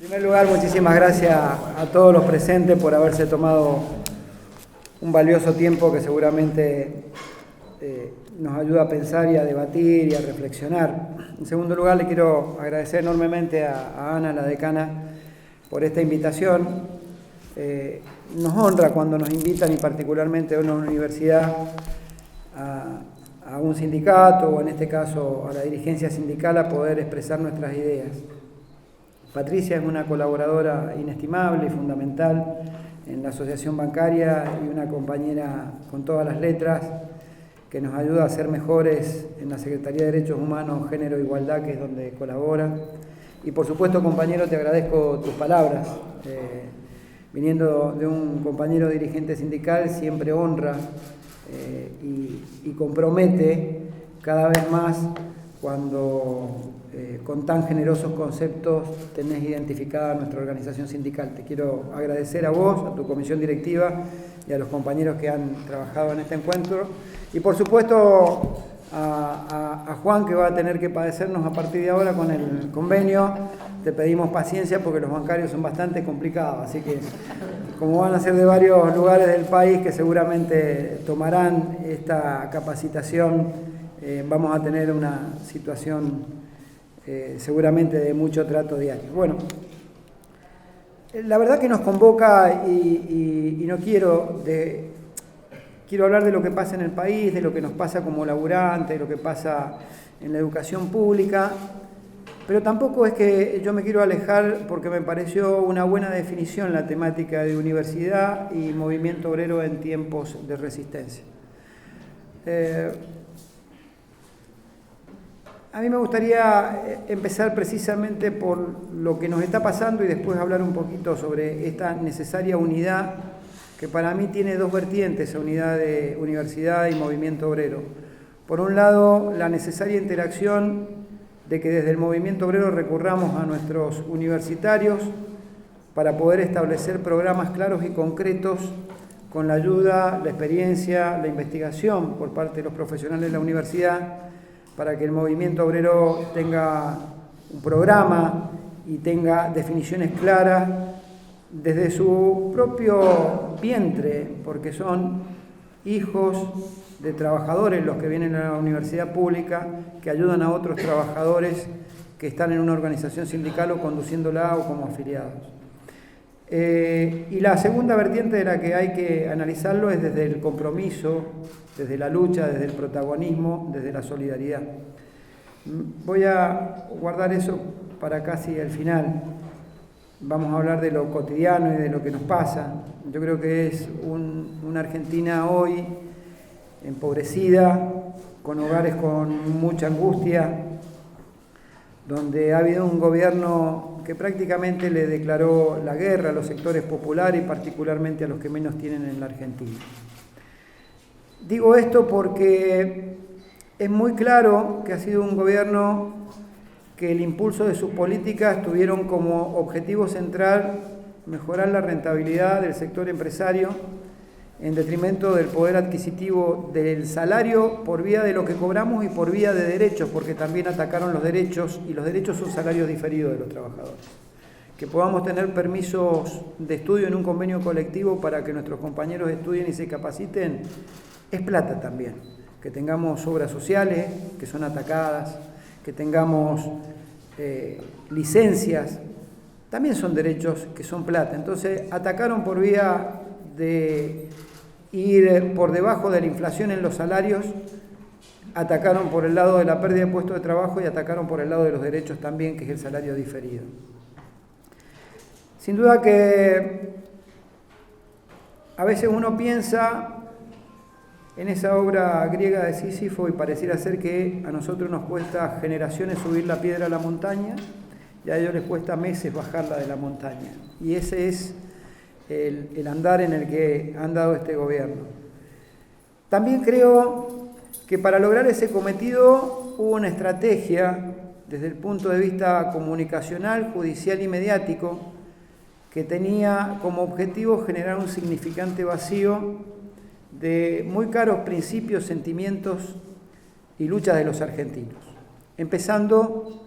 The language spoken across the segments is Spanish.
En primer lugar, muchísimas gracias a todos los presentes por haberse tomado un valioso tiempo que seguramente nos ayuda a pensar y a debatir y a reflexionar. En segundo lugar, le quiero agradecer enormemente a Ana, la decana, por esta invitación. Nos honra cuando nos invitan, y particularmente a una universidad, a un sindicato, o en este caso a la dirigencia sindical, a poder expresar nuestras ideas. Patricia es una colaboradora inestimable y fundamental en la asociación bancaria y una compañera con todas las letras que nos ayuda a ser mejores en la Secretaría de Derechos Humanos, Género e Igualdad, que es donde colabora. Y por supuesto, compañero, te agradezco tus palabras. Viniendo de un compañero dirigente sindical, siempre honra y compromete cada vez más cuando con tan generosos conceptos tenés identificada nuestra organización sindical. Te quiero agradecer a vos, a tu comisión directiva y a los compañeros que han trabajado en este encuentro. Y por supuesto a Juan, que va a tener que padecernos a partir de ahora con el convenio. Te pedimos paciencia porque los bancarios son bastante complicados, así que como van a ser de varios lugares del país que seguramente tomarán esta capacitación, vamos a tener una situación seguramente de mucho trato diario. Bueno, la verdad que nos convoca y no quiero hablar de lo que pasa en el país, de lo que nos pasa como laburante, de lo que pasa en la educación pública, pero tampoco es que yo me quiero alejar porque me pareció una buena definición la temática de universidad y movimiento obrero en tiempos de resistencia. A mí me gustaría empezar precisamente por lo que nos está pasando y después hablar un poquito sobre esta necesaria unidad que para mí tiene dos vertientes, esa unidad de universidad y movimiento obrero. Por un lado, la necesaria interacción de que desde el movimiento obrero recurramos a nuestros universitarios para poder establecer programas claros y concretos con la ayuda, la experiencia, la investigación por parte de los profesionales de la universidad, para que el movimiento obrero tenga un programa y tenga definiciones claras desde su propio vientre, porque son hijos de trabajadores los que vienen a la universidad pública, que ayudan a otros trabajadores que están en una organización sindical o conduciéndola o como afiliados. Y la segunda vertiente de la que hay que analizarlo es desde el compromiso, desde la lucha, desde el protagonismo, desde la solidaridad. Voy a guardar eso para casi el final. Vamos a hablar de lo cotidiano y de lo que nos pasa. Yo creo que es una Argentina hoy empobrecida, con hogares con mucha angustia, donde ha habido un gobierno que prácticamente le declaró la guerra a los sectores populares y particularmente a los que menos tienen en la Argentina. Digo esto porque es muy claro que ha sido un gobierno que el impulso de sus políticas tuvieron como objetivo central mejorar la rentabilidad del sector empresario en detrimento del poder adquisitivo del salario por vía de lo que cobramos y por vía de derechos, porque también atacaron los derechos, y los derechos son salarios diferidos de los trabajadores. Que podamos tener permisos de estudio en un convenio colectivo para que nuestros compañeros estudien y se capaciten, es plata también. Que tengamos obras sociales que son atacadas, que tengamos licencias, también son derechos que son plata. Entonces atacaron por vía de ir por debajo de la inflación en los salarios, atacaron por el lado de la pérdida de puestos de trabajo y atacaron por el lado de los derechos también, que es el salario diferido. Sin duda que a veces uno piensa en esa obra griega de Sísifo y pareciera ser que a nosotros nos cuesta generaciones subir la piedra a la montaña y a ellos les cuesta meses bajarla de la montaña. Y ese es el andar en el que ha andado este gobierno. También creo que para lograr ese cometido hubo una estrategia desde el punto de vista comunicacional, judicial y mediático que tenía como objetivo generar un significante vacío de muy caros principios, sentimientos y luchas de los argentinos, empezando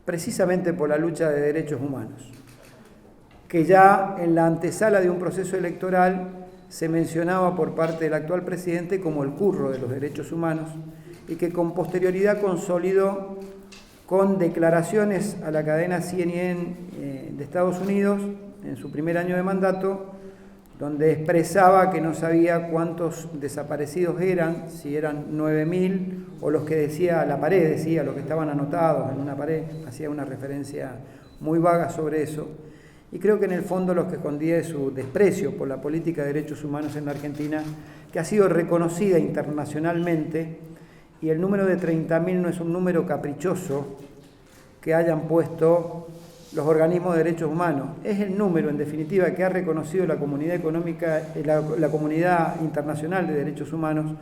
precisamente por la lucha de derechos humanos. que ya en la antesala de un proceso electoral se mencionaba por parte del actual presidente como el curro de los derechos humanos y que con posterioridad consolidó con declaraciones a la cadena CNN de Estados Unidos en su primer año de mandato, donde expresaba que no sabía cuántos desaparecidos eran, si eran 9.000 o los que decía la pared, decía los que estaban anotados en una pared, hacía una referencia muy vaga sobre eso. Y creo que en el fondo lo que escondía es su desprecio por la política de derechos humanos en la Argentina, que ha sido reconocida internacionalmente, y el número de 30.000 no es un número caprichoso que hayan puesto los organismos de derechos humanos. Es el número, en definitiva, que ha reconocido la comunidad económica, la comunidad internacional de derechos humanos,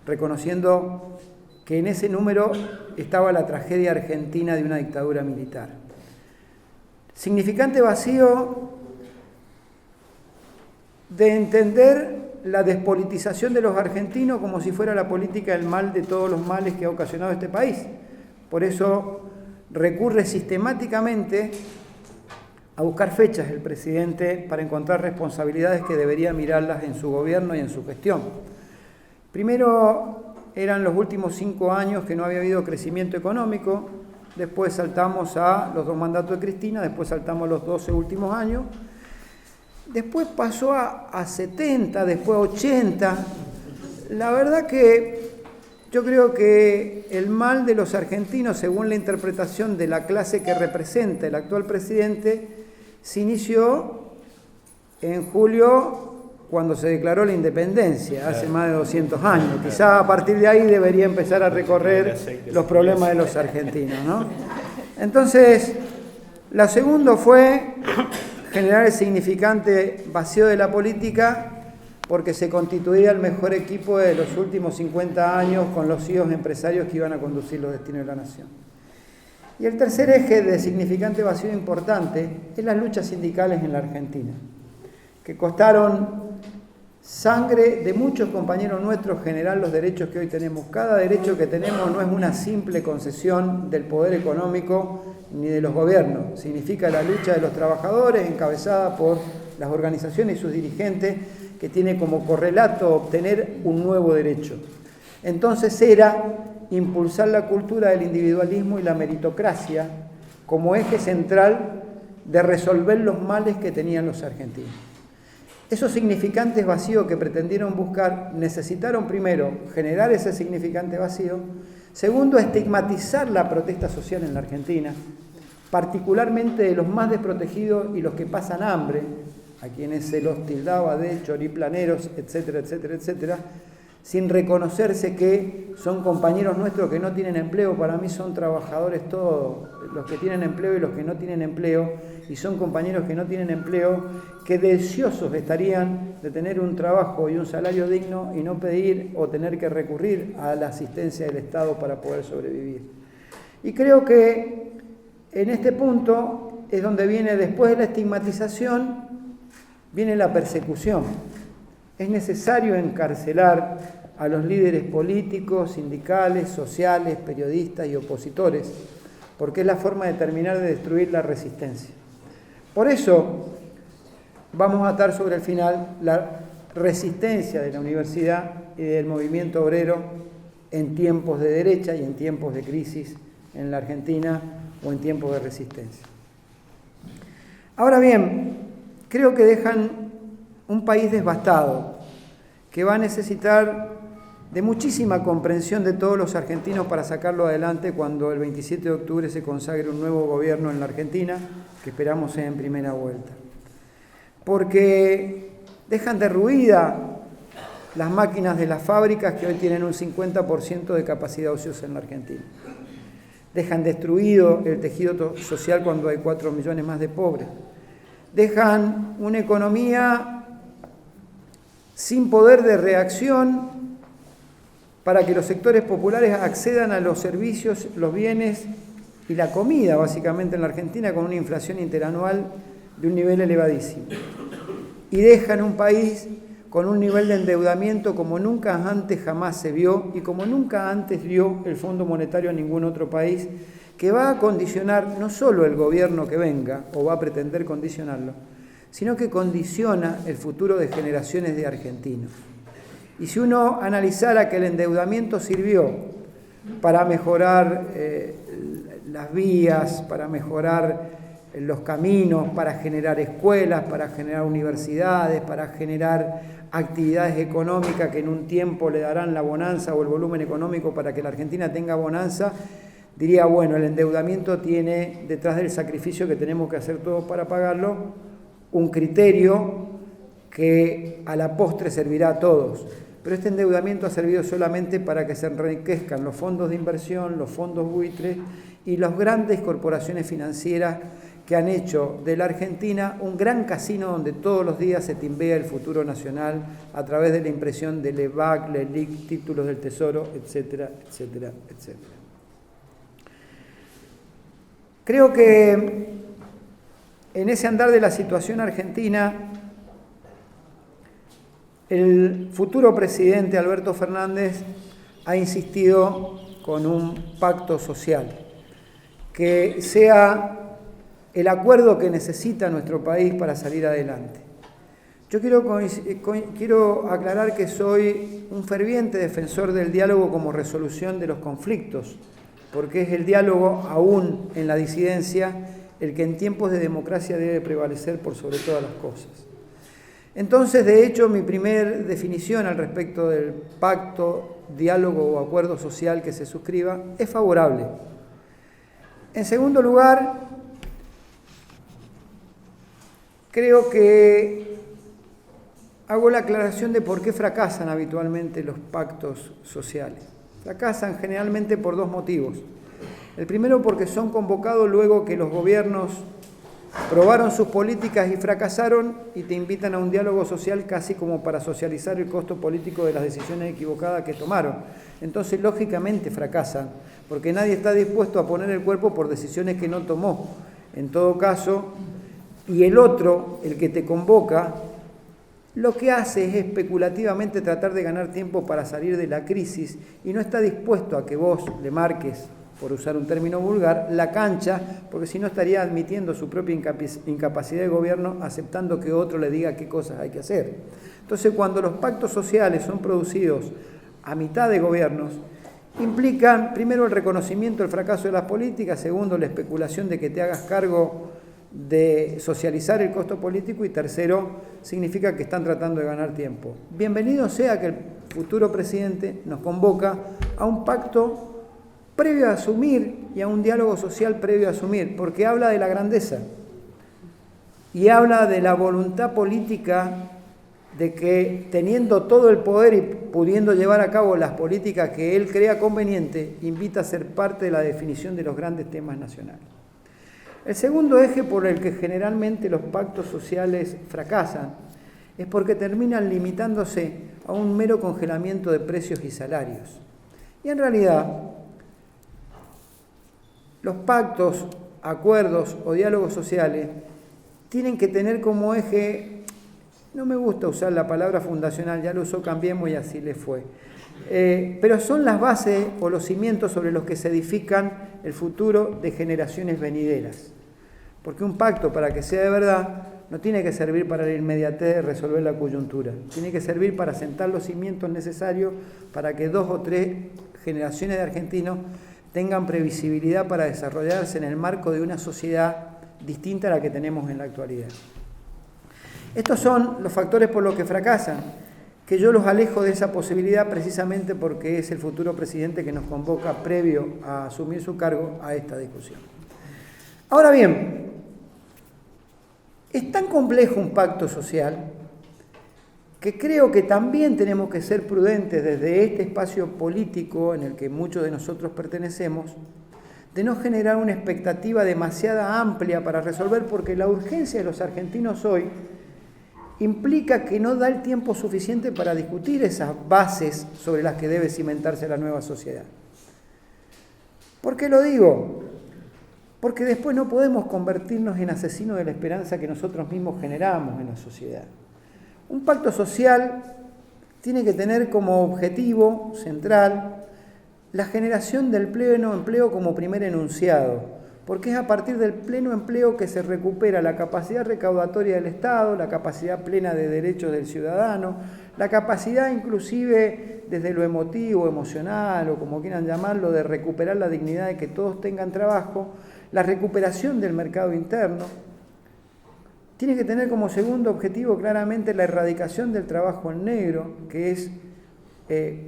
reconociendo que en ese número estaba la tragedia argentina de una dictadura militar. Significante vacío de entender la despolitización de los argentinos como si fuera la política el mal de todos los males que ha ocasionado este país. Por eso recurre sistemáticamente a buscar fechas el presidente para encontrar responsabilidades que debería mirarlas en su gobierno y en su gestión. Primero eran los últimos 5 años que no había habido crecimiento económico, después saltamos a los 2 mandatos de Cristina, después saltamos a los 12 últimos años, después pasó a 70, después 80. La verdad que yo creo que el mal de los argentinos, según la interpretación de la clase que representa el actual presidente, se inició en julio cuando se declaró la independencia, hace más de 200 años. Quizá a partir de ahí debería empezar a recorrer los problemas de los argentinos, ¿no? Entonces, lo segundo fue generar el significante vacío de la política, porque se constituía el mejor equipo de los últimos 50 años con los CEOs empresarios que iban a conducir los destinos de la nación. Y el tercer eje de significante vacío importante es las luchas sindicales en la Argentina, que costaron sangre de muchos compañeros nuestros generar los derechos que hoy tenemos. Cada derecho que tenemos no es una simple concesión del poder económico ni de los gobiernos. Significa la lucha de los trabajadores encabezada por las organizaciones y sus dirigentes, que tiene como correlato obtener un nuevo derecho. Entonces era impulsar la cultura del individualismo y la meritocracia como eje central de resolver los males que tenían los argentinos. Esos significantes vacíos que pretendieron buscar necesitaron primero generar ese significante vacío, segundo estigmatizar la protesta social en la Argentina, particularmente de los más desprotegidos y los que pasan hambre, a quienes se los tildaba de choriplaneros, etcétera, etcétera, etcétera, sin reconocerse que son compañeros nuestros que no tienen empleo. Para mí son trabajadores todos, los que tienen empleo y los que no tienen empleo, y son compañeros que no tienen empleo, que deseosos estarían de tener un trabajo y un salario digno y no pedir o tener que recurrir a la asistencia del Estado para poder sobrevivir. Y creo que en este punto es donde viene, después de la estigmatización, viene la persecución. Es necesario encarcelar a los líderes políticos, sindicales, sociales, periodistas y opositores, porque es la forma de terminar de destruir la resistencia. Por eso vamos a atar sobre el final la resistencia de la universidad y del movimiento obrero en tiempos de derecha y en tiempos de crisis en la Argentina o en tiempos de resistencia. Ahora bien, creo que dejan un país devastado, que va a necesitar de muchísima comprensión de todos los argentinos para sacarlo adelante cuando el 27 de octubre se consagre un nuevo gobierno en la Argentina, que esperamos sea en primera vuelta. Porque dejan derruida las máquinas de las fábricas que hoy tienen un 50% de capacidad ociosa en la Argentina. Dejan destruido el tejido social cuando hay 4 millones más de pobres. Dejan una economía sin poder de reacción para que los sectores populares accedan a los servicios, los bienes y la comida, básicamente en la Argentina, con una inflación interanual de un nivel elevadísimo. Y dejan un país con un nivel de endeudamiento como nunca antes jamás se vio y como nunca antes vio el Fondo Monetario en ningún otro país, que va a condicionar no solo el gobierno que venga, o va a pretender condicionarlo, sino que condiciona el futuro de generaciones de argentinos. Y si uno analizara que el endeudamiento sirvió para mejorar las vías, para mejorar los caminos, para generar escuelas, para generar universidades, para generar actividades económicas que en un tiempo le darán la bonanza o el volumen económico para que la Argentina tenga bonanza, diría, bueno, el endeudamiento tiene detrás del sacrificio que tenemos que hacer todos para pagarlo, un criterio que a la postre servirá a todos. Pero este endeudamiento ha servido solamente para que se enriquezcan los fondos de inversión, los fondos buitres y las grandes corporaciones financieras que han hecho de la Argentina un gran casino donde todos los días se timbea el futuro nacional a través de la impresión de LEVAC, LELIC, títulos del Tesoro, etcétera, etcétera, etcétera. Creo que en ese andar de la situación argentina, el futuro presidente Alberto Fernández ha insistido con un pacto social que sea el acuerdo que necesita nuestro país para salir adelante. Yo quiero aclarar que soy un ferviente defensor del diálogo como resolución de los conflictos, porque es el diálogo, aún en la disidencia, el que en tiempos de democracia debe prevalecer por sobre todas las cosas. Entonces, de hecho, mi primer definición al respecto del pacto, diálogo o acuerdo social que se suscriba es favorable. En segundo lugar, creo que hago la aclaración de por qué fracasan habitualmente los pactos sociales. Fracasan generalmente por dos motivos. El primero, porque son convocados luego que los gobiernos probaron sus políticas y fracasaron y te invitan a un diálogo social casi como para socializar el costo político de las decisiones equivocadas que tomaron. Entonces, lógicamente fracasan, porque nadie está dispuesto a poner el cuerpo por decisiones que no tomó. En todo caso, y el otro, el que te convoca, lo que hace es especulativamente tratar de ganar tiempo para salir de la crisis y no está dispuesto a que vos le marques, por usar un término vulgar, la cancha, porque si no estaría admitiendo su propia incapacidad de gobierno, aceptando que otro le diga qué cosas hay que hacer. Entonces, cuando los pactos sociales son producidos a mitad de gobiernos, implican, primero, el reconocimiento del fracaso de las políticas, segundo, la especulación de que te hagas cargo de socializar el costo político y tercero, significa que están tratando de ganar tiempo. Bienvenido sea que el futuro presidente nos convoca a un pacto previo a asumir y a un diálogo social previo a asumir, porque habla de la grandeza y habla de la voluntad política de que teniendo todo el poder y pudiendo llevar a cabo las políticas que él crea conveniente, invita a ser parte de la definición de los grandes temas nacionales. El segundo eje por el que generalmente los pactos sociales fracasan es porque terminan limitándose a un mero congelamiento de precios y salarios. Y en realidad, los pactos, acuerdos o diálogos sociales tienen que tener como eje, no me gusta usar la palabra fundacional, ya lo usó Cambiemos y así le fue, pero son las bases o los cimientos sobre los que se edifican el futuro de generaciones venideras. Porque un pacto, para que sea de verdad, no tiene que servir para la inmediatez de resolver la coyuntura. Tiene que servir para sentar los cimientos necesarios para que 2 o 3 generaciones de argentinos tengan previsibilidad para desarrollarse en el marco de una sociedad distinta a la que tenemos en la actualidad. Estos son los factores por los que fracasan, que yo los alejo de esa posibilidad precisamente porque es el futuro presidente que nos convoca previo a asumir su cargo a esta discusión. Ahora bien, es tan complejo un pacto social que creo que también tenemos que ser prudentes desde este espacio político en el que muchos de nosotros pertenecemos, de no generar una expectativa demasiado amplia para resolver, porque la urgencia de los argentinos hoy implica que no da el tiempo suficiente para discutir esas bases sobre las que debe cimentarse la nueva sociedad. ¿Por qué lo digo? Porque después no podemos convertirnos en asesinos de la esperanza que nosotros mismos generamos en la sociedad. Un pacto social tiene que tener como objetivo central la generación del pleno empleo como primer enunciado, porque es a partir del pleno empleo que se recupera la capacidad recaudatoria del Estado, la capacidad plena de derechos del ciudadano, la capacidad inclusive desde lo emotivo, emocional o como quieran llamarlo, de recuperar la dignidad de que todos tengan trabajo, la recuperación del mercado interno. Tiene que tener como segundo objetivo claramente la erradicación del trabajo en negro, que es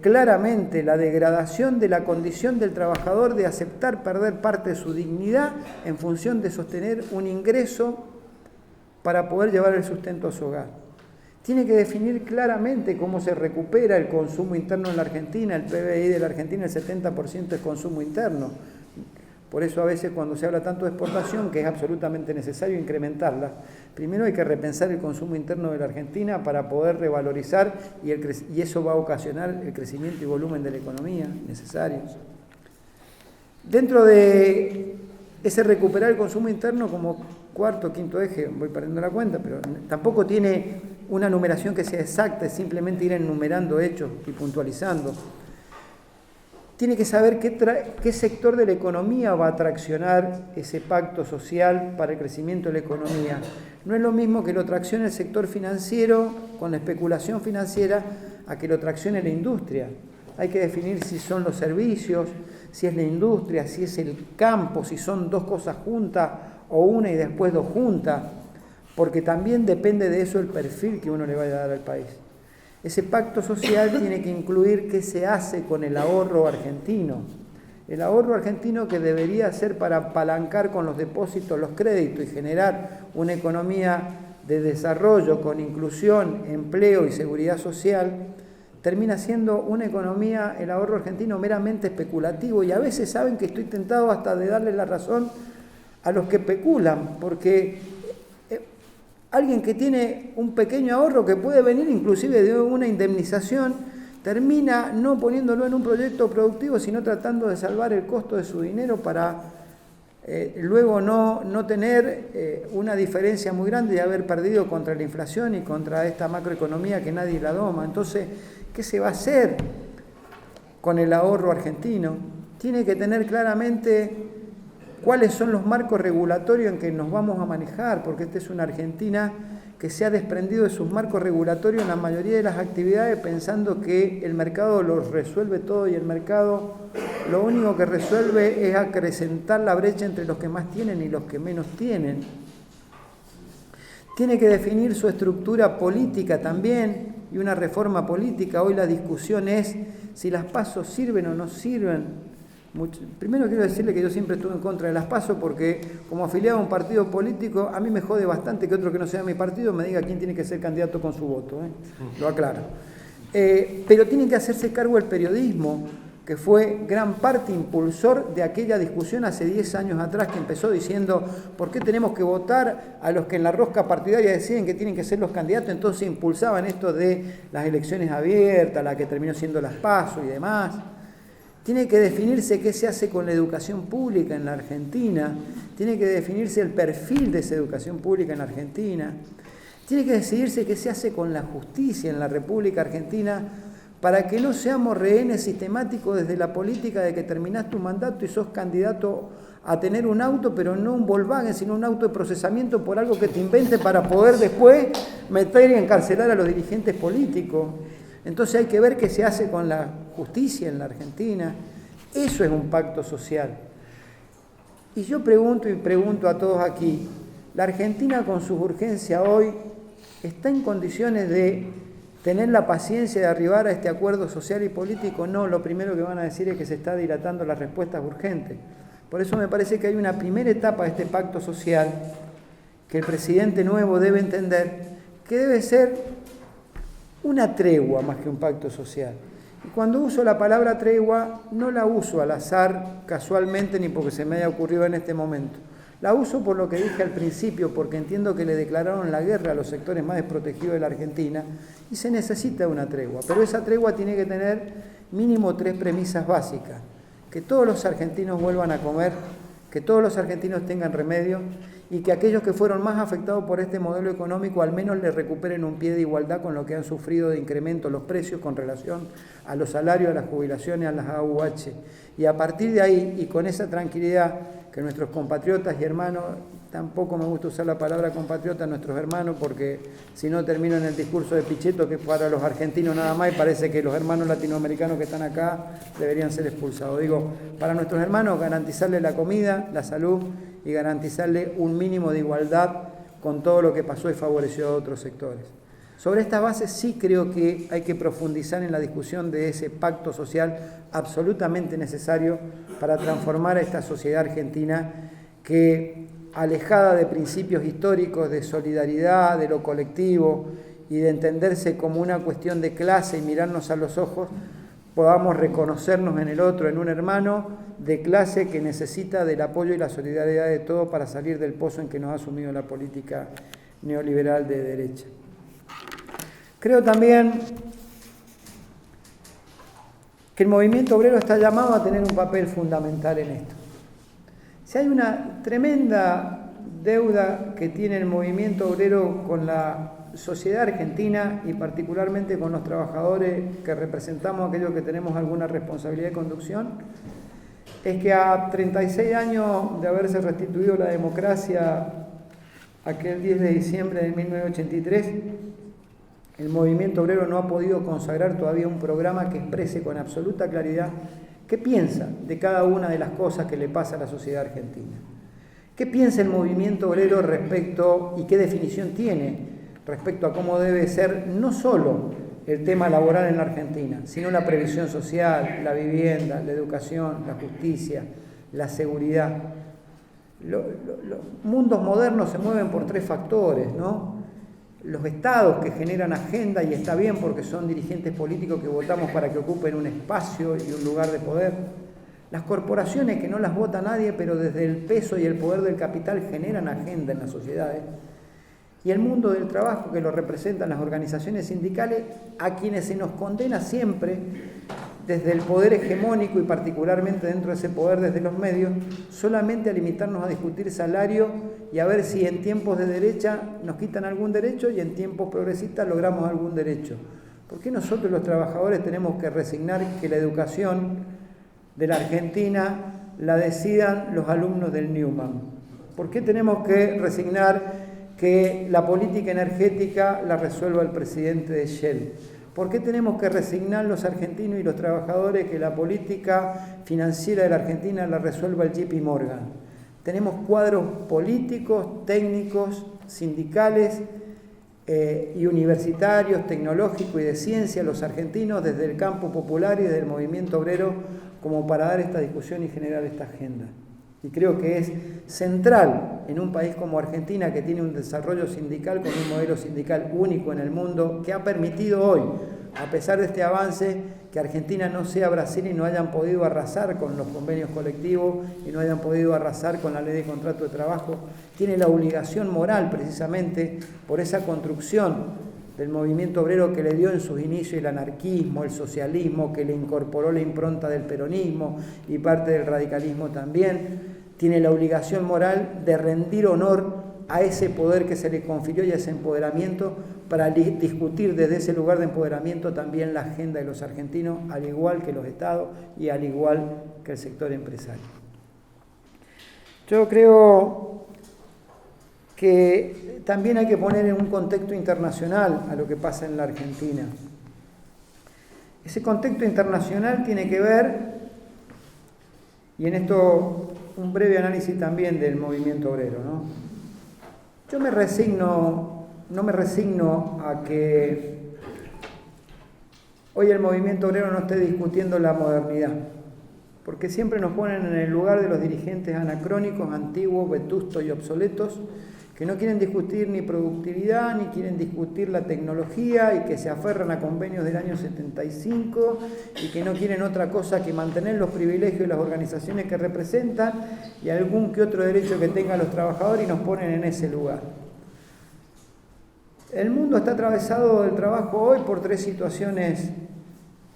claramente la degradación de la condición del trabajador de aceptar perder parte de su dignidad en función de sostener un ingreso para poder llevar el sustento a su hogar. Tiene que definir claramente cómo se recupera el consumo interno en la Argentina. El PBI de la Argentina, el 70% es consumo interno. Por eso a veces cuando se habla tanto de exportación, que es absolutamente necesario incrementarla, primero hay que repensar el consumo interno de la Argentina para poder revalorizar y eso va a ocasionar el crecimiento y volumen de la economía necesarios. Dentro de ese recuperar el consumo interno como cuarto, quinto eje, voy perdiendo la cuenta, pero tampoco tiene una numeración que sea exacta, es simplemente ir enumerando hechos y puntualizando. Tiene que saber qué sector de la economía va a traccionar ese pacto social para el crecimiento de la economía. No es lo mismo que lo traccione el sector financiero con la especulación financiera a que lo traccione la industria. Hay que definir si son los servicios, si es la industria, si es el campo, si son dos cosas juntas o una y después dos juntas, porque también depende de eso el perfil que uno le vaya a dar al país. Ese pacto social tiene que incluir qué se hace con el ahorro argentino. El ahorro argentino que debería ser para apalancar con los depósitos los créditos y generar una economía de desarrollo con inclusión, empleo y seguridad social, termina siendo una economía, el ahorro argentino, meramente especulativo. Y a veces saben que estoy tentado hasta de darle la razón a los que especulan, porque alguien que tiene un pequeño ahorro que puede venir inclusive de una indemnización, termina no poniéndolo en un proyecto productivo, sino tratando de salvar el costo de su dinero para luego no tener una diferencia muy grande y haber perdido contra la inflación y contra esta macroeconomía que nadie la doma. Entonces, ¿qué se va a hacer con el ahorro argentino? Tiene que tener claramente cuáles son los marcos regulatorios en que nos vamos a manejar, porque esta es una Argentina que se ha desprendido de sus marcos regulatorios en la mayoría de las actividades pensando que el mercado lo resuelve todo y el mercado lo único que resuelve es acrecentar la brecha entre los que más tienen y los que menos tienen. Tiene que definir su estructura política también y una reforma política. Hoy la discusión es si las PASO sirven o no sirven. Primero quiero decirle que yo siempre estuve en contra de las PASO porque como afiliado a un partido político a mí me jode bastante que otro que no sea mi partido me diga quién tiene que ser candidato con su voto, lo aclaro. Pero tiene que hacerse cargo el periodismo, que fue gran parte impulsor de aquella discusión hace 10 años atrás que empezó diciendo ¿por qué tenemos que votar a los que en la rosca partidaria deciden que tienen que ser los candidatos? Entonces impulsaban esto de las elecciones abiertas, la que terminó siendo las PASO y demás. Tiene que definirse qué se hace con la educación pública en la Argentina, tiene que definirse el perfil de esa educación pública en la Argentina, tiene que decidirse qué se hace con la justicia en la República Argentina para que no seamos rehenes sistemáticos desde la política de que terminás tu mandato y sos candidato a tener un auto, pero no un Volkswagen, sino un auto de procesamiento por algo que te invente para poder después meter y encarcelar a los dirigentes políticos. Entonces hay que ver qué se hace con la justicia en la Argentina. Eso es un pacto social. Y yo pregunto a todos aquí, ¿la Argentina con sus urgencias hoy está en condiciones de tener la paciencia de arribar a este acuerdo social y político? No, lo primero que van a decir es que se está dilatando las respuestas urgentes. Por eso me parece que hay una primera etapa de este pacto social que el presidente nuevo debe entender que debe ser una tregua más que un pacto social. Y cuando uso la palabra tregua, no la uso al azar, casualmente, ni porque se me haya ocurrido en este momento. La uso por lo que dije al principio, porque entiendo que le declararon la guerra a los sectores más desprotegidos de la Argentina y se necesita una tregua. Pero esa tregua tiene que tener mínimo 3 premisas básicas. Que todos los argentinos vuelvan a comer, que todos los argentinos tengan remedio y que aquellos que fueron más afectados por este modelo económico al menos le recuperen un pie de igualdad con lo que han sufrido de incremento los precios con relación a los salarios, a las jubilaciones, a las AUH. Y a partir de ahí, y con esa tranquilidad, que que nuestros compatriotas y hermanos, tampoco me gusta usar la palabra compatriotas, nuestros hermanos, porque si no termino en el discurso de Pichetto, que es para los argentinos nada más, y parece que los hermanos latinoamericanos que están acá deberían ser expulsados. Digo, para nuestros hermanos garantizarle la comida, la salud y garantizarle un mínimo de igualdad con todo lo que pasó y favoreció a otros sectores. Sobre esta base sí creo que hay que profundizar en la discusión de ese pacto social absolutamente necesario para transformar a esta sociedad argentina que, alejada de principios históricos de solidaridad, de lo colectivo y de entenderse como una cuestión de clase y mirarnos a los ojos, podamos reconocernos en el otro, en un hermano de clase que necesita del apoyo y la solidaridad de todos para salir del pozo en que nos ha sumido la política neoliberal de derecha. Creo también que el movimiento obrero está llamado a tener un papel fundamental en esto. Si hay una tremenda deuda que tiene el movimiento obrero con la sociedad argentina y particularmente con los trabajadores que representamos aquellos que tenemos alguna responsabilidad de conducción, es que a 36 años de haberse restituido la democracia aquel 10 de diciembre de 1983, el movimiento obrero no ha podido consagrar todavía un programa que exprese con absoluta claridad qué piensa de cada una de las cosas que le pasa a la sociedad argentina. ¿Qué piensa el movimiento obrero respecto y qué definición tiene respecto a cómo debe ser no solo el tema laboral en la Argentina, sino la previsión social, la vivienda, la educación, la justicia, la seguridad? Los mundos modernos se mueven por tres factores, ¿no? Los estados que generan agenda, y está bien porque son dirigentes políticos que votamos para que ocupen un espacio y un lugar de poder. Las corporaciones que no las vota nadie, pero desde el peso y el poder del capital generan agenda en las sociedades. Y el mundo del trabajo que lo representan las organizaciones sindicales, a quienes se nos condena siempre desde el poder hegemónico y particularmente dentro de ese poder desde los medios, solamente a limitarnos a discutir salario y a ver si en tiempos de derecha nos quitan algún derecho y en tiempos progresistas logramos algún derecho. ¿Por qué nosotros los trabajadores tenemos que resignar que la educación de la Argentina la decidan los alumnos del Newman? ¿Por qué tenemos que resignar que la política energética la resuelva el presidente de Shell? ¿Por qué tenemos que resignar los argentinos y los trabajadores que la política financiera de la Argentina la resuelva el JP Morgan? Tenemos cuadros políticos, técnicos, sindicales y universitarios, tecnológicos y de ciencia, los argentinos desde el campo popular y desde el movimiento obrero, como para dar esta discusión y generar esta agenda. Y creo que es central en un país como Argentina, que tiene un desarrollo sindical con un modelo sindical único en el mundo, que ha permitido hoy, a pesar de este avance, que Argentina no sea Brasil y no hayan podido arrasar con los convenios colectivos y no hayan podido arrasar con la ley de contrato de trabajo. Tiene la obligación moral, precisamente, por esa construcción del movimiento obrero que le dio en sus inicios el anarquismo, el socialismo, que le incorporó la impronta del peronismo y parte del radicalismo también, tiene la obligación moral de rendir honor a ese poder que se le confirió y a ese empoderamiento para discutir desde ese lugar de empoderamiento también la agenda de los argentinos, al igual que los estados y al igual que el sector empresario. Yo creo que también hay que poner en un contexto internacional a lo que pasa en la Argentina. Ese contexto internacional tiene que ver, y en esto un breve análisis también del movimiento obrero, ¿no? Yo no me resigno a que hoy el movimiento obrero no esté discutiendo la modernidad, porque siempre nos ponen en el lugar de los dirigentes anacrónicos, antiguos, vetustos y obsoletos, que no quieren discutir ni productividad, ni quieren discutir la tecnología y que se aferran a convenios del año 75 y que no quieren otra cosa que mantener los privilegios de las organizaciones que representan y algún que otro derecho que tengan los trabajadores y nos ponen en ese lugar. El mundo está atravesado del trabajo hoy por tres situaciones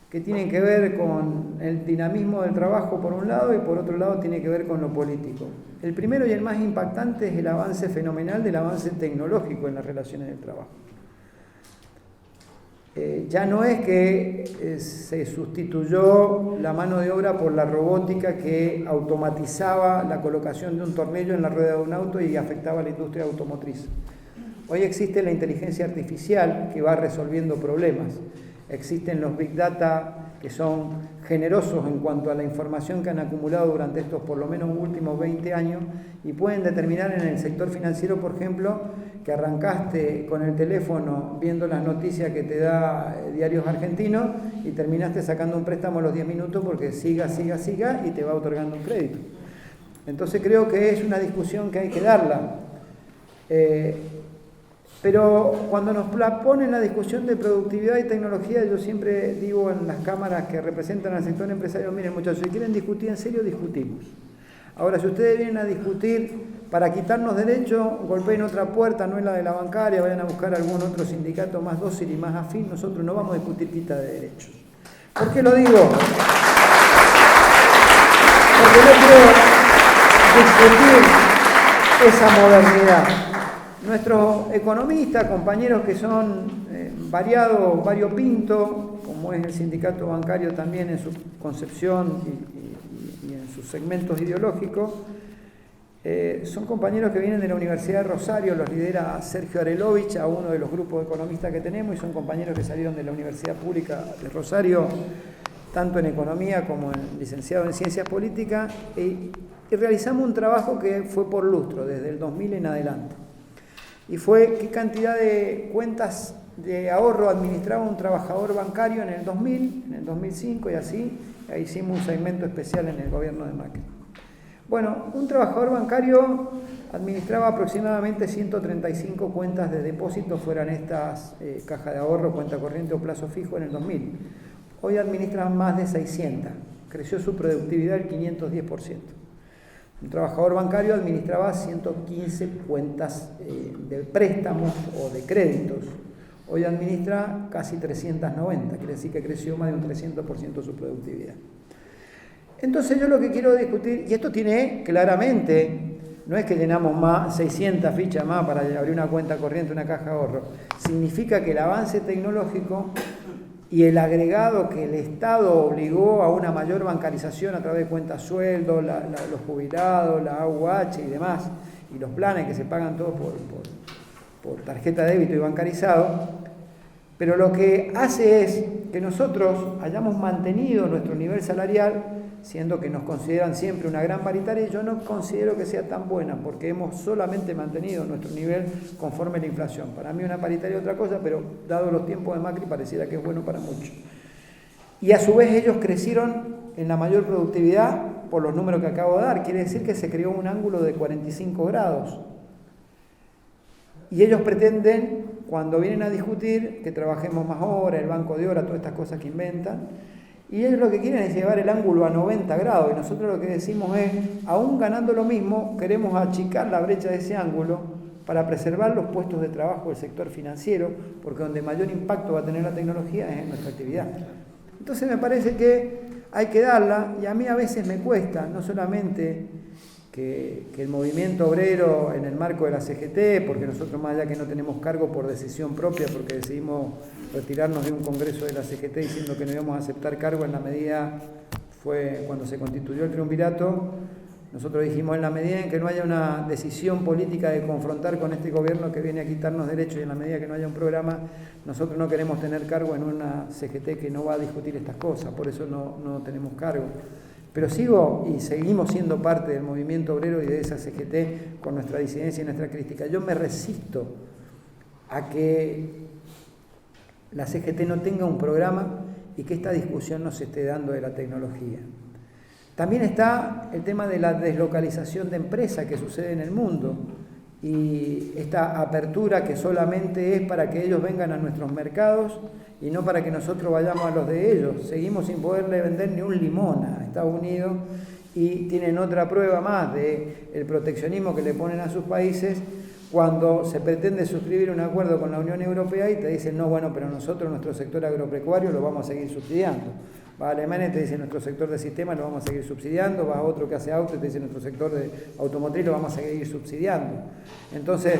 que tienen que ver con el dinamismo del trabajo por un lado y por otro lado tiene que ver con lo político. El primero y el más impactante es el avance fenomenal del avance tecnológico en las relaciones del trabajo. Ya no es que se sustituyó la mano de obra por la robótica que automatizaba la colocación de un tornillo en la rueda de un auto y afectaba a la industria automotriz. Hoy existe la inteligencia artificial que va resolviendo problemas. Existen los Big Data que son generosos en cuanto a la información que han acumulado durante estos por lo menos últimos 20 años y pueden determinar en el sector financiero, por ejemplo, que arrancaste con el teléfono viendo las noticias que te da Diarios Argentinos y terminaste sacando un préstamo a los 10 minutos porque siga y te va otorgando un crédito. Entonces creo que es una discusión que hay que darla. Pero cuando nos ponen la discusión de productividad y tecnología, yo siempre digo en las cámaras que representan al sector empresario, miren muchachos, si quieren discutir en serio, discutimos. Ahora, si ustedes vienen a discutir para quitarnos derechos, golpeen otra puerta, no es la de la bancaria, vayan a buscar algún otro sindicato más dócil y más afín, nosotros no vamos a discutir quita de derechos. ¿Por qué lo digo? Porque no quiero discutir esa modernidad. Nuestros economistas, compañeros que son variopintos, como es el sindicato bancario también en su concepción y en sus segmentos ideológicos, son compañeros que vienen de la Universidad de Rosario, los lidera Sergio Arelovich, a uno de los grupos de economistas que tenemos, y son compañeros que salieron de la Universidad Pública de Rosario, tanto en economía como en licenciado en ciencias políticas, y realizamos un trabajo que fue por lustro, desde el 2000 en adelante. Y fue qué cantidad de cuentas de ahorro administraba un trabajador bancario en el 2000, en el 2005 y así. Ahí hicimos un segmento especial en el gobierno de Macri. Bueno, un trabajador bancario administraba aproximadamente 135 cuentas de depósito, fueran estas caja de ahorro, cuenta corriente o plazo fijo en el 2000. Hoy administran más de 600. Creció su productividad el 510%. Un trabajador bancario administraba 115 cuentas de préstamos o de créditos. Hoy administra casi 390, quiere decir que creció más de un 300% su productividad. Entonces yo lo que quiero discutir, y esto tiene claramente, no es que llenamos más 600 fichas más para abrir una cuenta corriente, una caja de ahorro, significa que el avance tecnológico y el agregado que el Estado obligó a una mayor bancarización a través de cuentas sueldo, los jubilados, la AUH y demás, y los planes que se pagan todos por tarjeta de débito y bancarizado, pero lo que hace es que nosotros hayamos mantenido nuestro nivel salarial, siendo que nos consideran siempre una gran paritaria, y yo no considero que sea tan buena, porque hemos solamente mantenido nuestro nivel conforme a la inflación. Para mí una paritaria es otra cosa, pero dado los tiempos de Macri pareciera que es bueno para muchos. Y a su vez ellos crecieron en la mayor productividad por los números que acabo de dar, quiere decir que se creó un ángulo de 45 grados. Y ellos pretenden, cuando vienen a discutir, que trabajemos más horas, el banco de horas, todas estas cosas que inventan, y ellos lo que quieren es llevar el ángulo a 90 grados, y nosotros lo que decimos es, aún ganando lo mismo, queremos achicar la brecha de ese ángulo para preservar los puestos de trabajo del sector financiero, porque donde mayor impacto va a tener la tecnología es en nuestra actividad. Entonces me parece que hay que darla, y a mí a veces me cuesta, no solamente que el movimiento obrero en el marco de la CGT, porque nosotros más allá que no tenemos cargo por decisión propia, porque decidimos retirarnos de un congreso de la CGT diciendo que no íbamos a aceptar cargo en la medida, fue cuando se constituyó el triunvirato, nosotros dijimos en la medida en que no haya una decisión política de confrontar con este gobierno que viene a quitarnos derechos y en la medida que no haya un programa, nosotros no queremos tener cargo en una CGT que no va a discutir estas cosas, por eso no tenemos cargo. Pero sigo y seguimos siendo parte del movimiento obrero y de esa CGT con nuestra disidencia y nuestra crítica. Yo me resisto a que la CGT no tenga un programa y que esta discusión no se esté dando de la tecnología. También está el tema de la deslocalización de empresas que sucede en el mundo y esta apertura que solamente es para que ellos vengan a nuestros mercados y no para que nosotros vayamos a los de ellos. Seguimos sin poderle vender ni un limón a Estados Unidos y tienen otra prueba más del proteccionismo que le ponen a sus países cuando se pretende suscribir un acuerdo con la Unión Europea y te dicen, no, bueno, pero nosotros nuestro sector agropecuario lo vamos a seguir subsidiando. Va a Alemania y te dice nuestro sector de sistemas lo vamos a seguir subsidiando, va a otro que hace auto y te dice nuestro sector de automotriz lo vamos a seguir subsidiando. Entonces,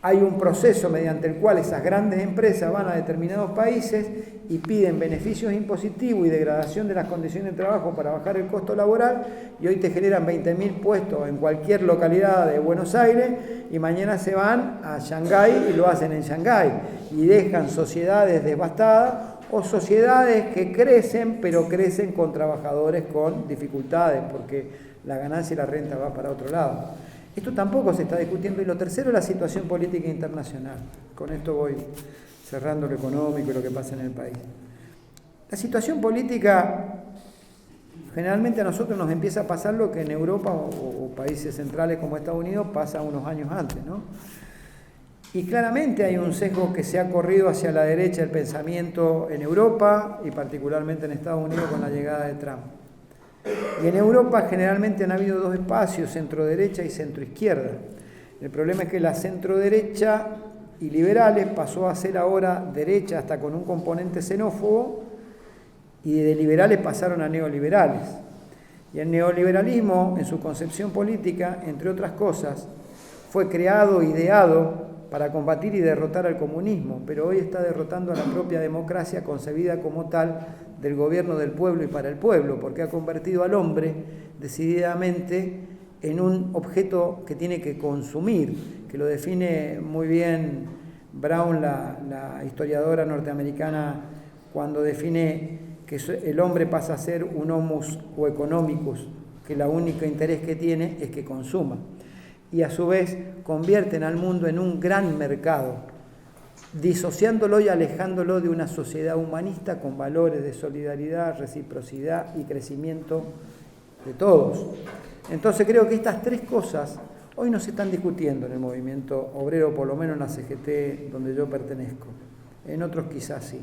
hay un proceso mediante el cual esas grandes empresas van a determinados países y piden beneficios impositivos y degradación de las condiciones de trabajo para bajar el costo laboral, y hoy te generan 20.000 puestos en cualquier localidad de Buenos Aires y mañana se van a Shanghái y lo hacen en Shanghái y dejan sociedades devastadas o sociedades que crecen, pero crecen con trabajadores con dificultades porque la ganancia y la renta va para otro lado. Esto tampoco se está discutiendo. Y lo tercero es la situación política internacional. Con esto voy cerrando lo económico y lo que pasa en el país. La situación política, generalmente a nosotros nos empieza a pasar lo que en Europa o países centrales como Estados Unidos pasa unos años antes, ¿no? Y claramente hay un sesgo que se ha corrido hacia la derecha del pensamiento en Europa y particularmente en Estados Unidos con la llegada de Trump. Y en Europa generalmente han habido dos espacios, centro-derecha y centro-izquierda. El problema es que la centro-derecha y liberales pasó a ser ahora derecha hasta con un componente xenófobo, y de liberales pasaron a neoliberales. Y el neoliberalismo, en su concepción política, entre otras cosas, fue creado, ideado para combatir y derrotar al comunismo, pero hoy está derrotando a la propia democracia concebida como tal del gobierno del pueblo y para el pueblo, porque ha convertido al hombre decididamente en un objeto que tiene que consumir, que lo define muy bien Brown, la historiadora norteamericana, cuando define que el hombre pasa a ser un homus o economicus, que el único interés que tiene es que consuma. Y a su vez convierten al mundo en un gran mercado, disociándolo y alejándolo de una sociedad humanista con valores de solidaridad, reciprocidad y crecimiento de todos. Entonces creo que estas tres cosas hoy no se están discutiendo en el movimiento obrero, por lo menos en la CGT donde yo pertenezco. En otros quizás sí.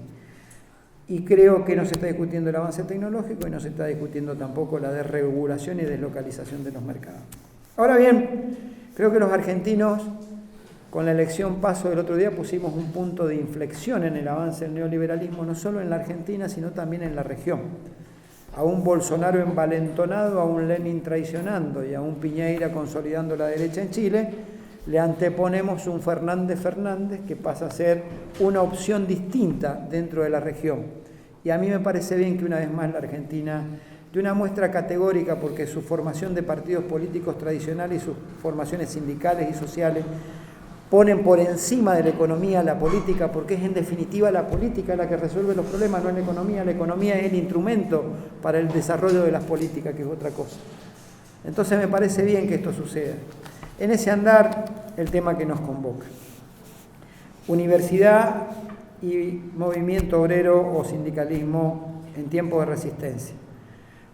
Y creo que no se está discutiendo el avance tecnológico y no se está discutiendo tampoco la desregulación y deslocalización de los mercados. Ahora bien, creo que los argentinos, con la elección Paso del otro día, pusimos un punto de inflexión en el avance del neoliberalismo, no solo en la Argentina, sino también en la región. A un Bolsonaro envalentonado, a un Lenin traicionando y a un Piñeira consolidando la derecha en Chile, le anteponemos un Fernández Fernández que pasa a ser una opción distinta dentro de la región. Y a mí me parece bien que una vez más la Argentina, de una muestra categórica, porque su formación de partidos políticos tradicionales y sus formaciones sindicales y sociales ponen por encima de la economía la política, porque es en definitiva la política la que resuelve los problemas, no es la economía es el instrumento para el desarrollo de las políticas, que es otra cosa. Entonces me parece bien que esto suceda. En ese andar, el tema que nos convoca. Universidad y movimiento obrero o sindicalismo en tiempos de resistencia.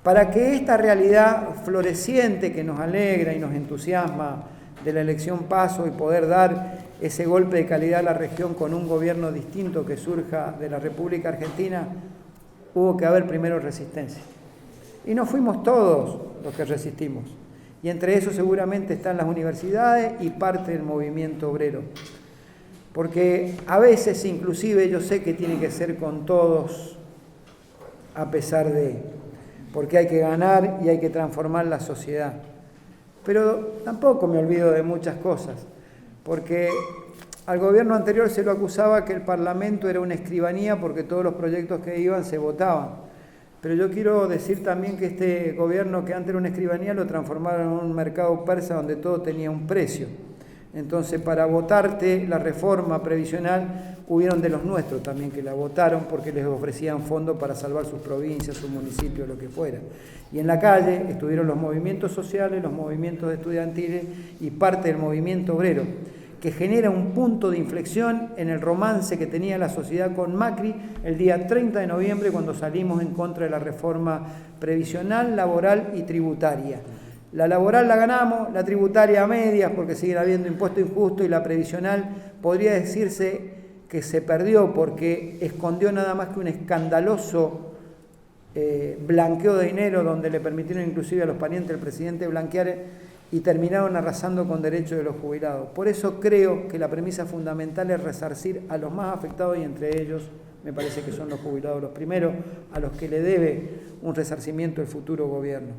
Para que esta realidad floreciente que nos alegra y nos entusiasma de la elección Paso y poder dar ese golpe de calidad a la región con un gobierno distinto que surja de la República Argentina, hubo que haber primero resistencia. Y no fuimos todos los que resistimos. Y entre eso seguramente están las universidades y parte del movimiento obrero. Porque a veces inclusive yo sé que tiene que ser con todos a pesar de, porque hay que ganar y hay que transformar la sociedad. Pero tampoco me olvido de muchas cosas, porque al gobierno anterior se lo acusaba que el Parlamento era una escribanía porque todos los proyectos que iban se votaban. Pero yo quiero decir también que este gobierno, que antes era una escribanía, lo transformaron en un mercado persa donde todo tenía un precio. Entonces, para votarte la reforma previsional, hubieron de los nuestros también que la votaron porque les ofrecían fondos para salvar sus provincias, sus municipios, lo que fuera. Y en la calle estuvieron los movimientos sociales, los movimientos estudiantiles y parte del movimiento obrero, que genera un punto de inflexión en el romance que tenía la sociedad con Macri el día 30 de noviembre, cuando salimos en contra de la reforma previsional, laboral y tributaria. La laboral la ganamos, la tributaria a medias porque sigue habiendo impuesto injusto, y la previsional podría decirse que se perdió porque escondió nada más que un escandaloso blanqueo de dinero donde le permitieron inclusive a los parientes del presidente blanquear y terminaron arrasando con derechos de los jubilados. Por eso creo que la premisa fundamental es resarcir a los más afectados, y entre ellos me parece que son los jubilados los primeros, a los que le debe un resarcimiento el futuro gobierno.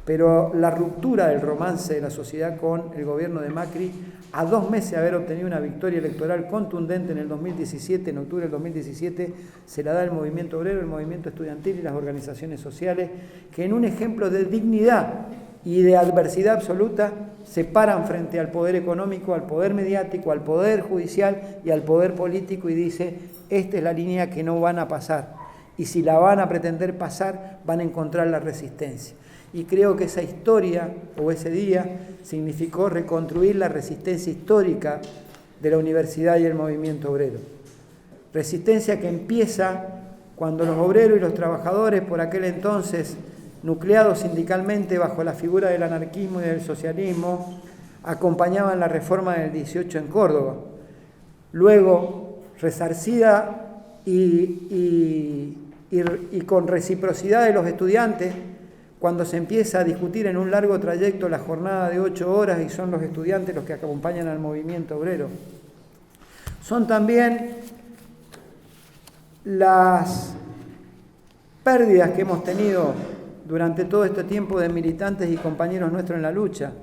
pero la ruptura del romance de la sociedad con el gobierno de Macri, a 2 meses de haber obtenido una victoria electoral contundente en el 2017, en octubre del 2017, se la da el movimiento obrero, el movimiento estudiantil y las organizaciones sociales, que en un ejemplo de dignidad y de adversidad absoluta se paran frente al poder económico, al poder mediático, al poder judicial y al poder político y dice, esta es la línea que no van a pasar. Y si la van a pretender pasar, van a encontrar la resistencia. Y creo que esa historia, o ese día, significó reconstruir la resistencia histórica de la universidad y el movimiento obrero. Resistencia que empieza cuando los obreros y los trabajadores, por aquel entonces nucleados sindicalmente bajo la figura del anarquismo y del socialismo, acompañaban la reforma del 18 en Córdoba. Luego, resarcida y con reciprocidad de los estudiantes, cuando se empieza a discutir en un largo trayecto la jornada de 8 horas y son los estudiantes los que acompañan al movimiento obrero. Son también las pérdidas que hemos tenido durante todo este tiempo de militantes y compañeros nuestros en la lucha.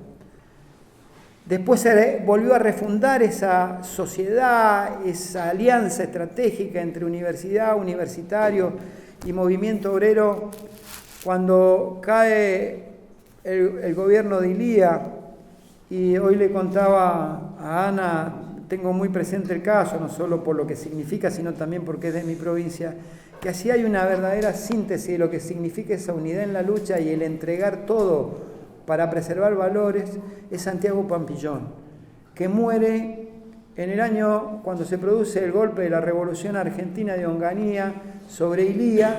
Después se volvió a refundar esa sociedad, esa alianza estratégica entre universidad, universitario y movimiento obrero, cuando cae el gobierno de Ilía, y hoy le contaba a Ana, tengo muy presente el caso, no solo por lo que significa, sino también porque es de mi provincia, que así hay una verdadera síntesis de lo que significa esa unidad en la lucha y el entregar todo para preservar valores, es Santiago Pampillón, que muere en el año cuando se produce el golpe de la Revolución Argentina de Onganía sobre Ilía,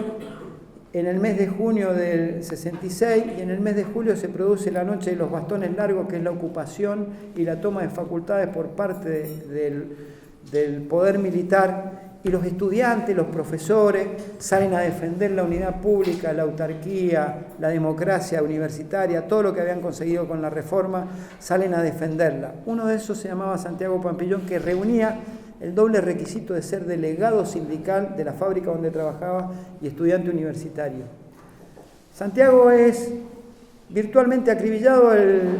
en el mes de junio del 66, y en el mes de julio se produce la Noche de los Bastones Largos, que es la ocupación y la toma de facultades por parte del poder militar, y los estudiantes, los profesores, salen a defender la unidad pública, la autarquía, la democracia universitaria, todo lo que habían conseguido con la reforma, salen a defenderla. Uno de esos se llamaba Santiago Pampillón, que reunía el doble requisito de ser delegado sindical de la fábrica donde trabajaba y estudiante universitario. Santiago es virtualmente acribillado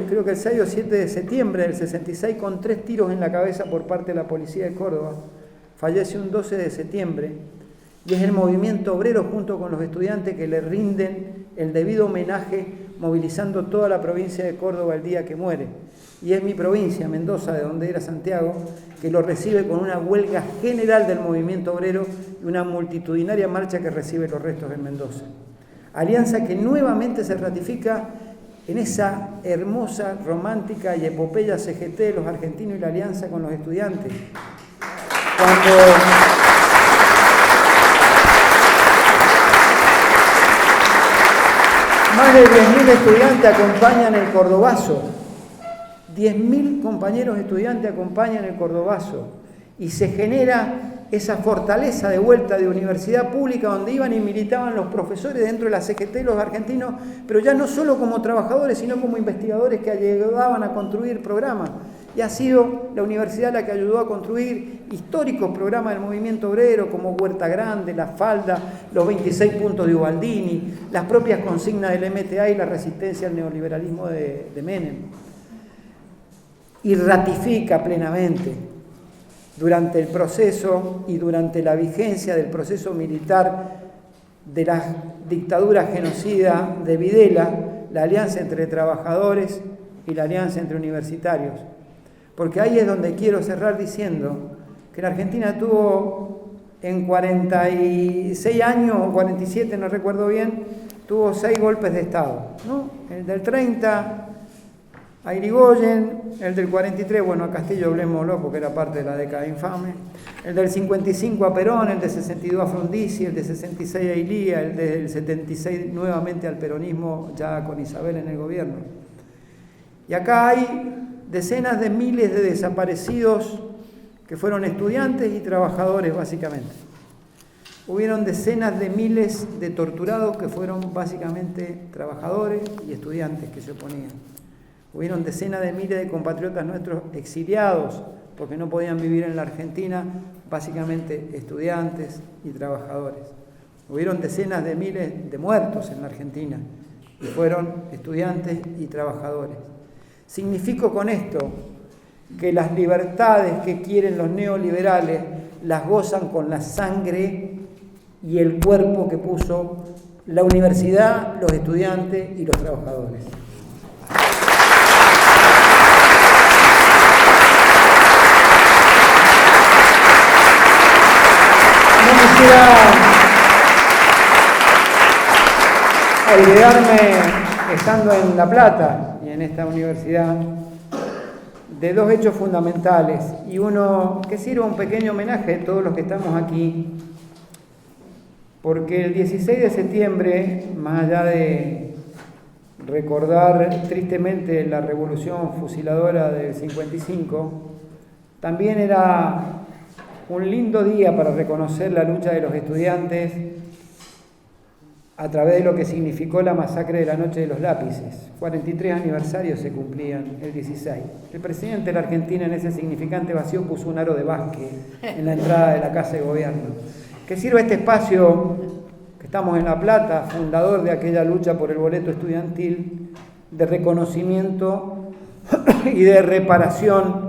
creo que el 6 o 7 de septiembre del 66 con 3 tiros en la cabeza por parte de la policía de Córdoba. Fallece un 12 de septiembre y es el movimiento obrero junto con los estudiantes que le rinden el debido homenaje movilizando toda la provincia de Córdoba el día que muere. Y es mi provincia, Mendoza, de donde era Santiago, que lo recibe con una huelga general del movimiento obrero y una multitudinaria marcha que recibe los restos en Mendoza. Alianza que nuevamente se ratifica en esa hermosa, romántica y epopeya CGT de los argentinos y la alianza con los estudiantes. Cuando más de 10.000 estudiantes acompañan el Cordobazo, 10.000 compañeros estudiantes acompañan el Cordobazo y se genera esa fortaleza de vuelta de universidad pública donde iban y militaban los profesores dentro de la CGT, los argentinos, pero ya no solo como trabajadores, sino como investigadores que ayudaban a construir programas. Y ha sido la universidad la que ayudó a construir históricos programas del movimiento obrero como Huerta Grande, La Falda, los 26 puntos de Ubaldini, las propias consignas del MTA y la resistencia al neoliberalismo de Menem. Y ratifica plenamente durante el proceso y durante la vigencia del proceso militar de la dictadura genocida de Videla, la alianza entre trabajadores y la alianza entre universitarios. Porque ahí es donde quiero cerrar diciendo que la Argentina tuvo en 46 años o 47, no recuerdo bien, tuvo 6 golpes de Estado, ¿no? El del 30 a Irigoyen, el del 43, bueno, a Castillo hablemoslo porque era parte de la década infame, el del 55 a Perón, el del 62 a Frondizi, el del 66 a Ilía, el del 76 nuevamente al peronismo ya con Isabel en el gobierno. Y acá hay decenas de miles de desaparecidos que fueron estudiantes y trabajadores básicamente. Hubieron decenas de miles de torturados que fueron básicamente trabajadores y estudiantes que se oponían. Hubieron decenas de miles de compatriotas nuestros exiliados porque no podían vivir en la Argentina, básicamente estudiantes y trabajadores. Hubieron decenas de miles de muertos en la Argentina y fueron estudiantes y trabajadores. Significo con esto que las libertades que quieren los neoliberales las gozan con la sangre y el cuerpo que puso la universidad, los estudiantes y los trabajadores. No quisiera olvidarme, estando en La Plata y en esta universidad, de dos hechos fundamentales, y uno que sirva un pequeño homenaje a todos los que estamos aquí, porque el 16 de septiembre, más allá de recordar tristemente la revolución fusiladora del 55, también era un lindo día para reconocer la lucha de los estudiantes a través de lo que significó la masacre de la Noche de los Lápices. 43 aniversarios se cumplían el 16. El presidente de la Argentina en ese significante vacío puso un aro de básquet en la entrada de la Casa de Gobierno. Que sirva este espacio, que estamos en La Plata, fundador de aquella lucha por el boleto estudiantil, de reconocimiento y de reparación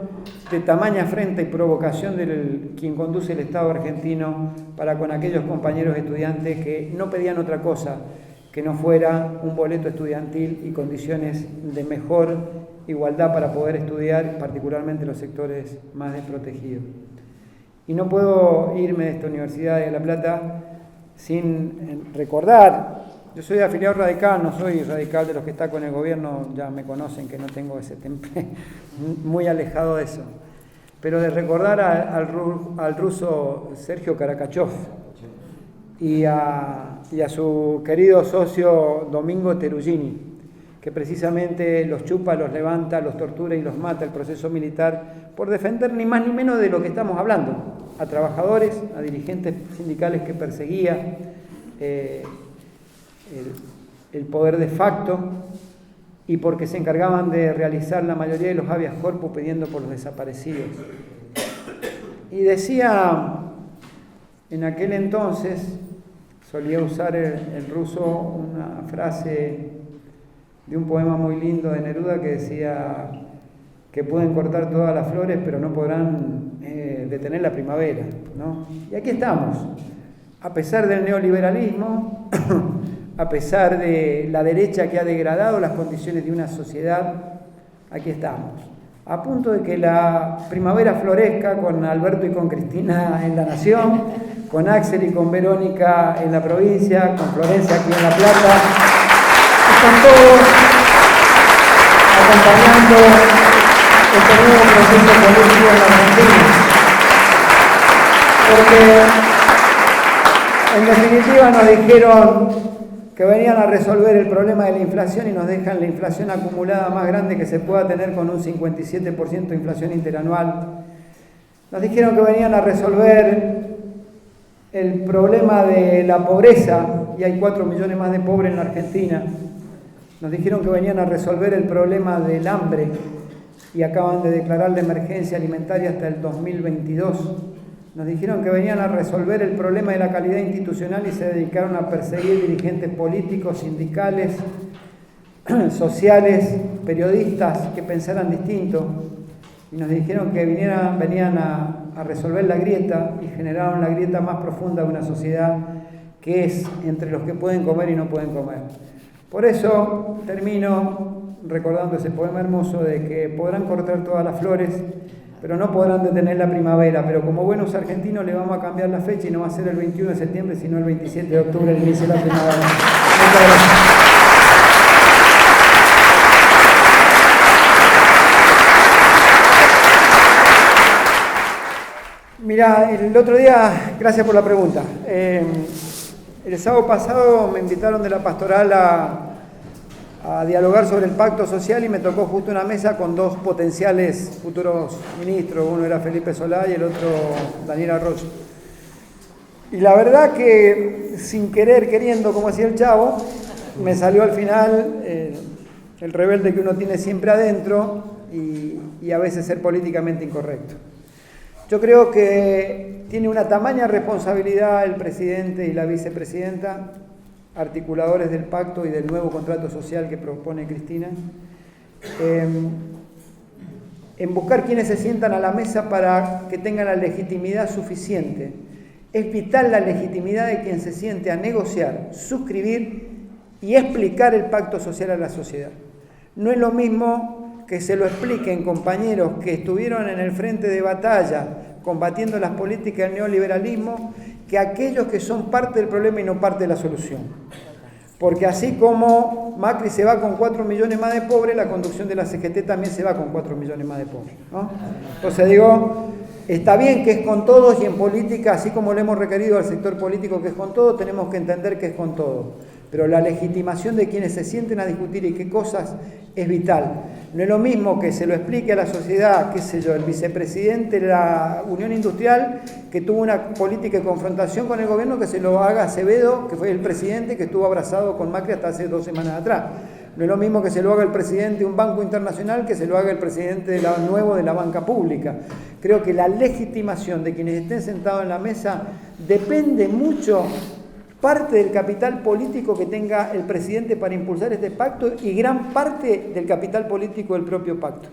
de tamaña afrenta y provocación de quien conduce el Estado argentino para con aquellos compañeros estudiantes que no pedían otra cosa que no fuera un boleto estudiantil y condiciones de mejor igualdad para poder estudiar, particularmente los sectores más desprotegidos. Y no puedo irme de esta Universidad de La Plata sin recordar, yo soy afiliado radical, no soy radical de los que está con el gobierno, ya me conocen que no tengo ese temple, muy alejado de eso, pero de recordar al ruso Sergio Karakachov y a su querido socio Domingo Terugini, que precisamente los chupa, los levanta, los tortura y los mata el proceso militar por defender ni más ni menos de lo que estamos hablando, a trabajadores, a dirigentes sindicales que perseguía el poder de facto y porque se encargaban de realizar la mayoría de los habeas corpus pidiendo por los desaparecidos. Y decía en aquel entonces, solía usar el ruso una frase de un poema muy lindo de Neruda que decía que pueden cortar todas las flores pero no podrán detener la primavera, ¿no? Y aquí estamos, a pesar del neoliberalismo, a pesar de la derecha que ha degradado las condiciones de una sociedad, aquí estamos, a punto de que la primavera florezca con Alberto y con Cristina en La Nación, con Axel y con Verónica en la provincia, con Florencia aquí en La Plata, y con todos acompañando este nuevo proceso político en la Argentina. Porque en definitiva nos dijeron que venían a resolver el problema de la inflación y nos dejan la inflación acumulada más grande que se pueda tener con un 57% de inflación interanual. Nos dijeron que venían a resolver el problema de la pobreza, y hay 4 millones más de pobres en la Argentina. Nos dijeron que venían a resolver el problema del hambre y acaban de declarar la emergencia alimentaria hasta el 2022. Nos dijeron que venían a resolver el problema de la calidad institucional y se dedicaron a perseguir dirigentes políticos, sindicales, sociales, periodistas que pensaran distinto. Y nos dijeron que venían a resolver la grieta y generaron la grieta más profunda de una sociedad que es entre los que pueden comer y no pueden comer. Por eso termino recordando ese poema hermoso de que podrán cortar todas las flores, pero no podrán detener la primavera, pero como buenos argentinos le vamos a cambiar la fecha y no va a ser el 21 de septiembre, sino el 27 de octubre, el inicio de la primavera. Muchas gracias. Mira, el otro día, gracias por la pregunta, el sábado pasado me invitaron de la pastoral a dialogar sobre el pacto social y me tocó justo una mesa con dos potenciales futuros ministros, uno era Felipe Solá y el otro Daniel Arroyo. Y la verdad que sin querer, queriendo, como decía el Chavo, me salió al final el rebelde que uno tiene siempre adentro y a veces ser políticamente incorrecto. Yo creo que tiene una tamaña responsabilidad el presidente y la vicepresidenta articuladores del pacto y del nuevo contrato social que propone Cristina, en buscar quienes se sientan a la mesa para que tengan la legitimidad suficiente. Es vital la legitimidad de quien se siente a negociar, suscribir y explicar el pacto social a la sociedad. No es lo mismo que se lo expliquen compañeros que estuvieron en el frente de batalla combatiendo las políticas del neoliberalismo que aquellos que son parte del problema y no parte de la solución. Porque así como Macri se va con 4 millones más de pobres, la conducción de la CGT también se va con 4 millones más de pobres, ¿no? Entonces digo, está bien que es con todos y en política, así como le hemos requerido al sector político que es con todo, tenemos que entender que es con todo. Pero la legitimación de quienes se sienten a discutir y qué cosas es vital. No es lo mismo que se lo explique a la sociedad, qué sé yo, el vicepresidente de la Unión Industrial, que tuvo una política de confrontación con el gobierno, que se lo haga Acevedo, que fue el presidente que estuvo abrazado con Macri hasta hace 2 semanas atrás. No es lo mismo que se lo haga el presidente de un banco internacional que se lo haga el presidente nuevo de la banca pública. Creo que la legitimación de quienes estén sentados en la mesa depende mucho parte del capital político que tenga el presidente para impulsar este pacto y gran parte del capital político del propio pacto.